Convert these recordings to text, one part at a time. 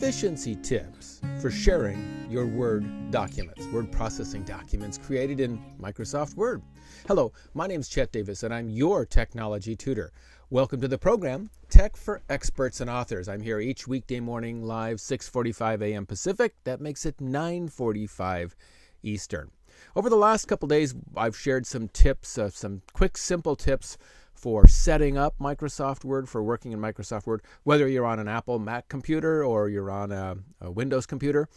efficiency tips for sharing your Word documents, word processing documents created in Microsoft Word. Hello, my name's Chet Davis, and I'm your technology tutor. Welcome to the program, Tech for Experts and Authors. I'm here each weekday morning live, 6:45 a.m. Pacific. That makes it 9:45 Eastern. Over the last couple days, I've shared some tips, some quick, simple tips for setting up Microsoft Word, for working in Microsoft Word, whether you're on an Apple Mac computer or you're on a Windows computer.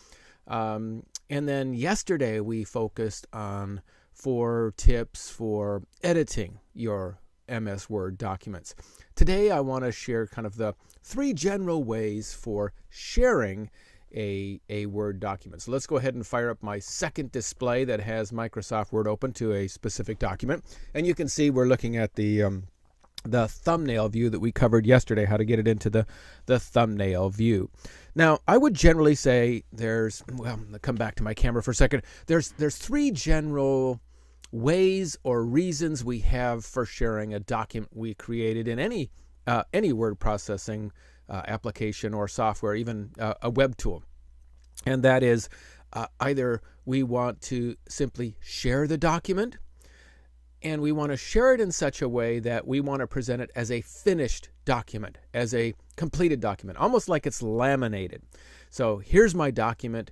And then yesterday, we focused on 4 tips for editing your MS Word documents. Today, I want to share kind of the 3 general ways for sharing a Word document. So let's go ahead and fire up my second display that has Microsoft Word open to a specific document. And you can see we're looking at the thumbnail view that we covered yesterday, how to get it into the thumbnail view. Now, I would generally say I'll come back to my camera for a second. There's 3 general ways or reasons we have for sharing a document we created in any word processing application or software, even a web tool. And that is either we want to simply share the document, and we want to share it in such a way that we want to present it as a finished document, as a completed document, almost like it's laminated. So here's my document.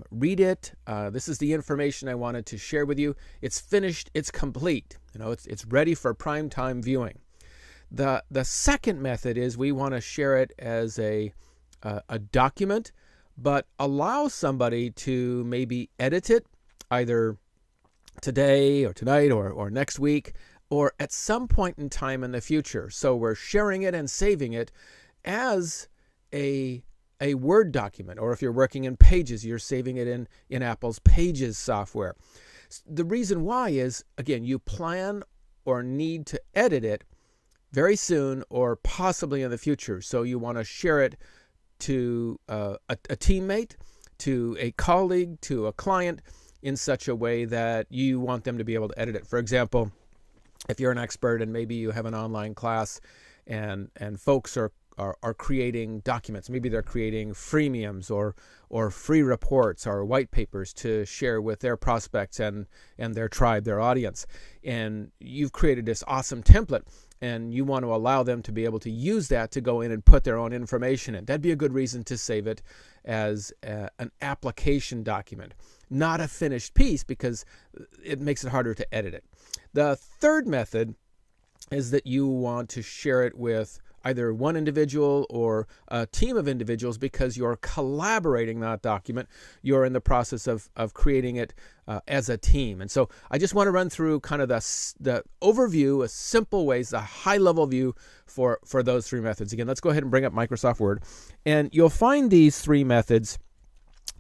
Read it. This is the information I wanted to share with you. It's finished. It's complete. It's ready for prime time viewing. The second method is we want to share it as a document, but allow somebody to maybe edit it either today or tonight or next week or at some point in time in the future. So we're sharing it and saving it as a Word document, or if you're working in Pages, you're saving it in Apple's Pages software. The reason why is, again, you plan or need to edit it very soon or possibly in the future. So you want to share it to a teammate, to a colleague, to a client in such a way that you want them to be able to edit it. For example, if you're an expert and maybe you have an online class and folks are creating documents. Maybe they're creating freemiums or free reports or white papers to share with their prospects and their tribe, their audience. And you've created this awesome template, and you want to allow them to be able to use that to go in and put their own information in. That'd be a good reason to save it as an application document, not a finished piece, because it makes it harder to edit it. The third method is that you want to share it with either one individual or a team of individuals because you're collaborating that document. You're in the process of creating it as a team. And so I just want to run through kind of the overview, a simple ways, the high-level view for those 3 methods. Again, let's go ahead and bring up Microsoft Word. And you'll find these 3 methods.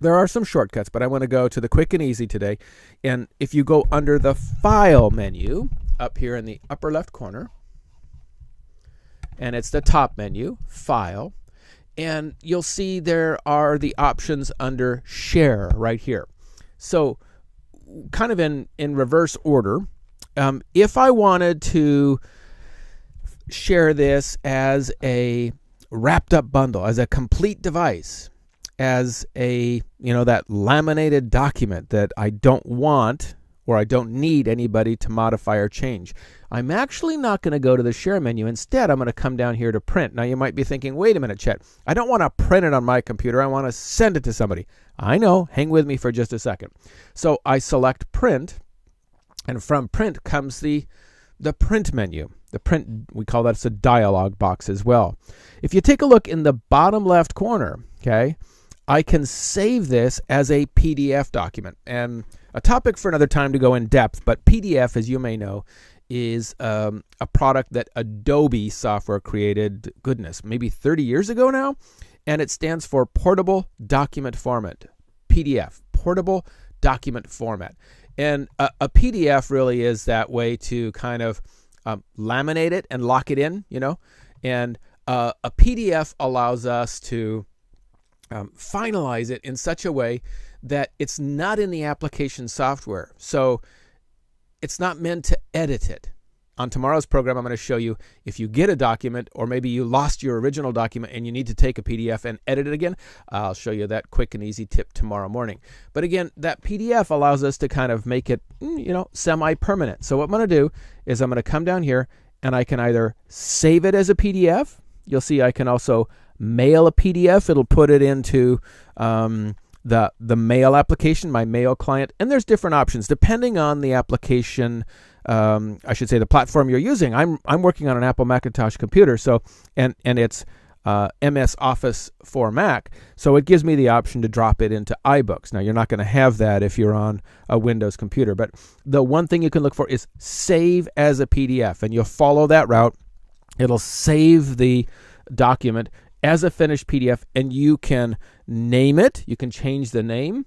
There are some shortcuts, but I want to go to the quick and easy today. And if you go under the File menu up here in the upper left corner, and it's the top menu, File, and you'll see there are the options under Share right here. So kind of in reverse order, if I wanted to share this as a wrapped up bundle, as a complete device, as that laminated document that I don't want or I don't need anybody to modify or change, I'm actually not going to go to the Share menu. Instead, I'm going to come down here to Print. Now, you might be thinking, wait a minute, Chet, I don't want to print it on my computer. I want to send it to somebody. I know. Hang with me for just a second. So I select Print, and from Print comes the Print menu. The Print, we call that a dialog box as well. If you take a look in the bottom left corner, okay, I can save this as a PDF document. And a topic for another time to go in depth, but PDF, as you may know, is a product that Adobe software created, goodness, maybe 30 years ago now, and it stands for Portable Document Format, PDF, Portable Document Format. And a PDF really is that way to kind of laminate it and lock it in, and a PDF allows us to finalize it in such a way that it's not in the application software. So it's not meant to edit it. on tomorrow's program, I'm going to show you if you get a document, or maybe you lost your original document and you need to take a PDF and edit it again. I'll show you that quick and easy tip tomorrow morning. But again, that PDF allows us to kind of make it, semi-permanent. So what I'm going to do is I'm going to come down here and I can either save it as a PDF. You'll see I can also mail a PDF. It'll put it into the mail application, my mail client, and there's different options depending on the application. I should say the platform you're using. I'm working on an Apple Macintosh computer, so and it's MS Office for Mac, so it gives me the option to drop it into iBooks. Now you're not going to have that if you're on a Windows computer, but the one thing you can look for is save as a PDF, and you'll follow that route. It'll save the document as a finished PDF, and you can name it. You can change the name.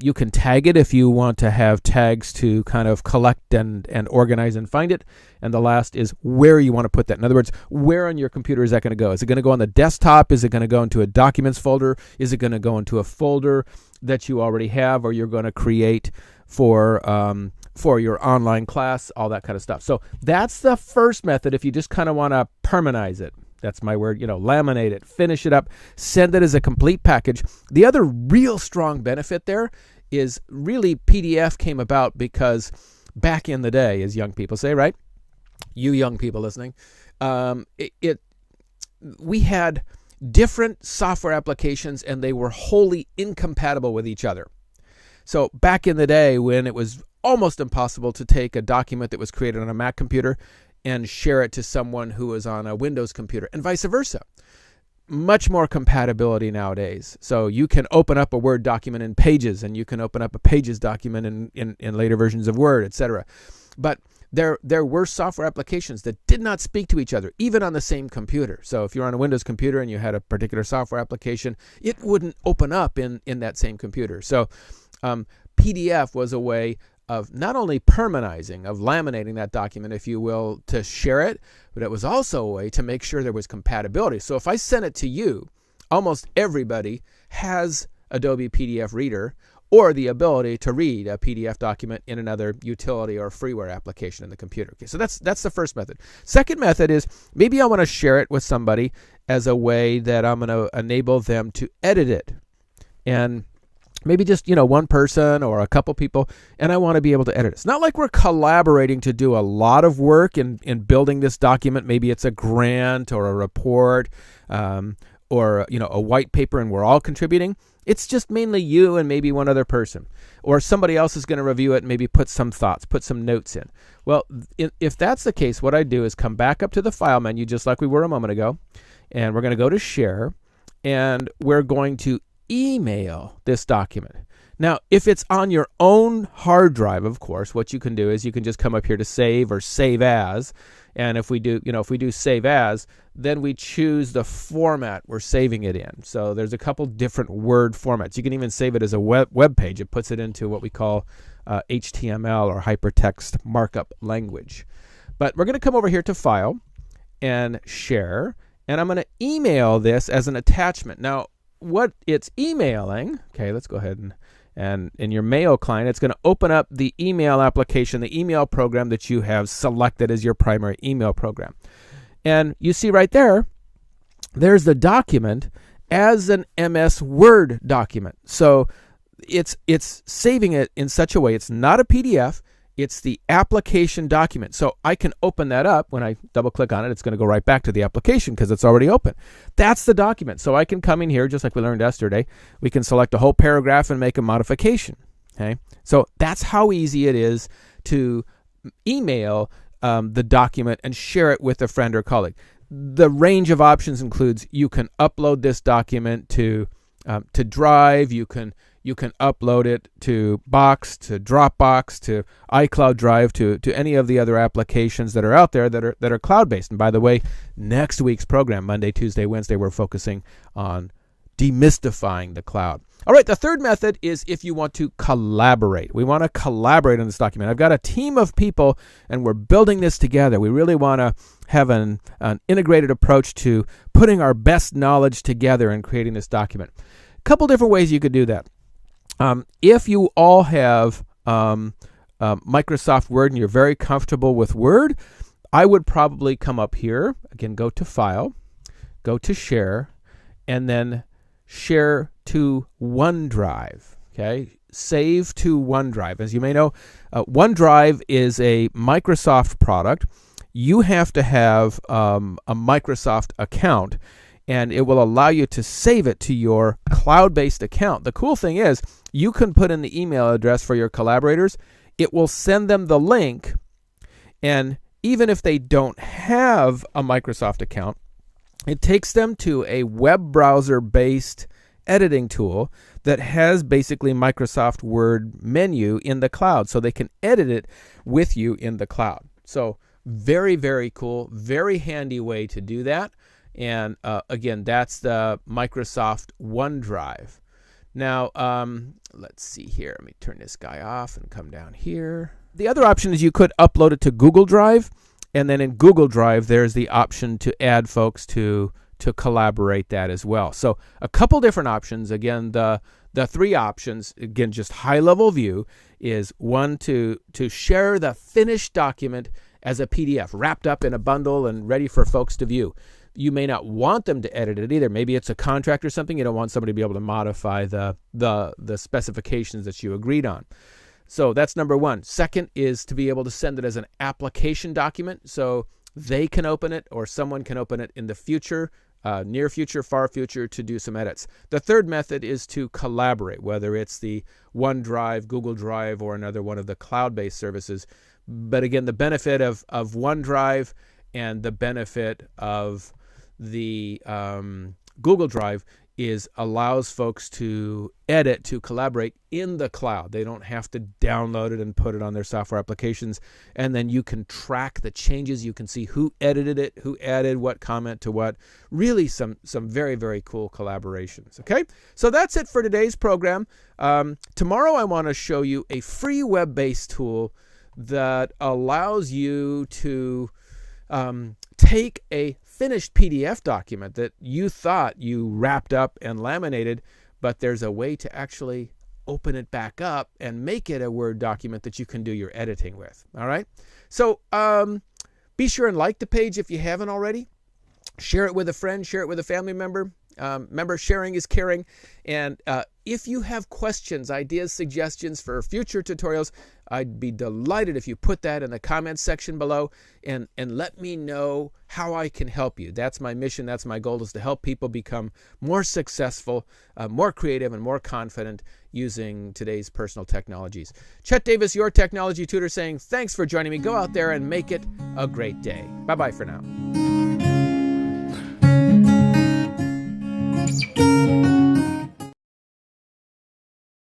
You can tag it if you want to have tags to kind of collect and organize and find it. And the last is where you want to put that. In other words, where on your computer is that going to go? Is it going to go on the desktop? Is it going to go into a documents folder? Is it going to go into a folder that you already have, or you're going to create for your online class, all that kind of stuff. So that's the first method if you just kind of want to permanize it. That's my word, laminate it, finish it up, send it as a complete package. The other real strong benefit there is really PDF came about because back in the day, as young people say, right? You young people listening, we had different software applications and they were wholly incompatible with each other. So back in the day when it was almost impossible to take a document that was created on a Mac computer and share it to someone who was on a Windows computer, and vice versa. Much more compatibility nowadays. So you can open up a Word document in Pages, and you can open up a Pages document in later versions of Word, etc. But there were software applications that did not speak to each other, even on the same computer. So if you're on a Windows computer and you had a particular software application, it wouldn't open up in that same computer. So PDF was a way of not only permanizing, of laminating that document, if you will, to share it, but it was also a way to make sure there was compatibility. So if I sent it to you, almost everybody has Adobe PDF Reader or the ability to read a PDF document in another utility or freeware application in the computer. Okay, so that's the first method. Second method is maybe I want to share it with somebody as a way that I'm going to enable them to edit it. And maybe just, one person or a couple people, and I want to be able to edit it. It's not like we're collaborating to do a lot of work in building this document. Maybe it's a grant or a report or a white paper, and we're all contributing. It's just mainly you and maybe one other person. Or somebody else is going to review it and maybe put some thoughts, put some notes in. Well, if that's the case, what I do is come back up to the File menu, just like we were a moment ago, and we're going to go to Share, and we're going to email this document. Now, if it's on your own hard drive, of course, what you can do is you can just come up here to Save or Save As. And if we do Save As, then we choose the format we're saving it in. So there's a couple different Word formats. You can even save it as a web page. It puts it into what we call HTML or hypertext markup language. But we're going to come over here to File and Share, and I'm going to email this as an attachment. Now, what it's emailing, okay, let's go ahead and in your mail client, it's going to open up the email application, the email program that you have selected as your primary email program. And you see right there, there's the document as an MS Word document. So it's saving it in such a way, it's not a PDF, it's the application document. So I can open that up. When I double click on it, it's going to go right back to the application because it's already open. That's the document. So I can come in here, just like we learned yesterday. We can select a whole paragraph and make a modification. Okay. So that's how easy it is to email the document and share it with a friend or colleague. The range of options includes you can upload this document to Drive. You can upload it to Box, to Dropbox, to iCloud Drive, to any of the other applications that are out there that are cloud-based. And by the way, next week's program, Monday, Tuesday, Wednesday, we're focusing on demystifying the cloud. All right, the third method is if you want to collaborate. We want to collaborate on this document. I've got a team of people, and we're building this together. We really want to have an integrated approach to putting our best knowledge together and creating this document. A couple different ways you could do that. If you all have Microsoft Word and you're very comfortable with Word, I would probably come up here, again, go to File, go to Share, and then Share to OneDrive, okay? Save to OneDrive. As you may know, OneDrive is a Microsoft product. You have to have a Microsoft account, and it will allow you to save it to your cloud-based account. The cool thing is you can put in the email address for your collaborators. It will send them the link, and even if they don't have a Microsoft account, it takes them to a web browser-based editing tool that has basically Microsoft Word menu in the cloud, so they can edit it with you in the cloud. So very, very cool, very handy way to do that. And again, that's the Microsoft OneDrive. Now, let's see here. Let me turn this guy off and come down here. The other option is you could upload it to Google Drive, and then in Google Drive, there's the option to add folks to collaborate that as well. So a couple different options. Again, the three options, again, just high-level view, is one, to share the finished document as a PDF, wrapped up in a bundle and ready for folks to view. You may not want them to edit it either. Maybe it's a contract or something. You don't want somebody to be able to modify the specifications that you agreed on. So that's number one. Second is to be able to send it as an application document, so they can open it or someone can open it in the future, near future, far future, to do some edits. The third method is to collaborate, whether it's the OneDrive, Google Drive, or another one of the cloud-based services. But again, the benefit of OneDrive and the benefit of the Google Drive is allows folks to edit, to collaborate in the cloud. They don't have to download it and put it on their software applications. And then you can track the changes. You can see who edited it, who added what comment to what. Really some very, very cool collaborations. Okay, so that's it for today's program. Tomorrow I want to show you a free web-based tool that allows you to take a finished PDF document that you thought you wrapped up and laminated, but there's a way to actually open it back up and make it a Word document that you can do your editing with. All right. So be sure and like the page if you haven't already. Share it with a friend, share it with a family member. Remember, sharing is caring. And if you have questions, ideas, suggestions for future tutorials, I'd be delighted if you put that in the comments section below and let me know how I can help you. That's my mission. That's my goal, is to help people become more successful, more creative, and more confident using today's personal technologies. Chet Davis, your technology tutor, saying thanks for joining me. Go out there and make it a great day. Bye-bye for now.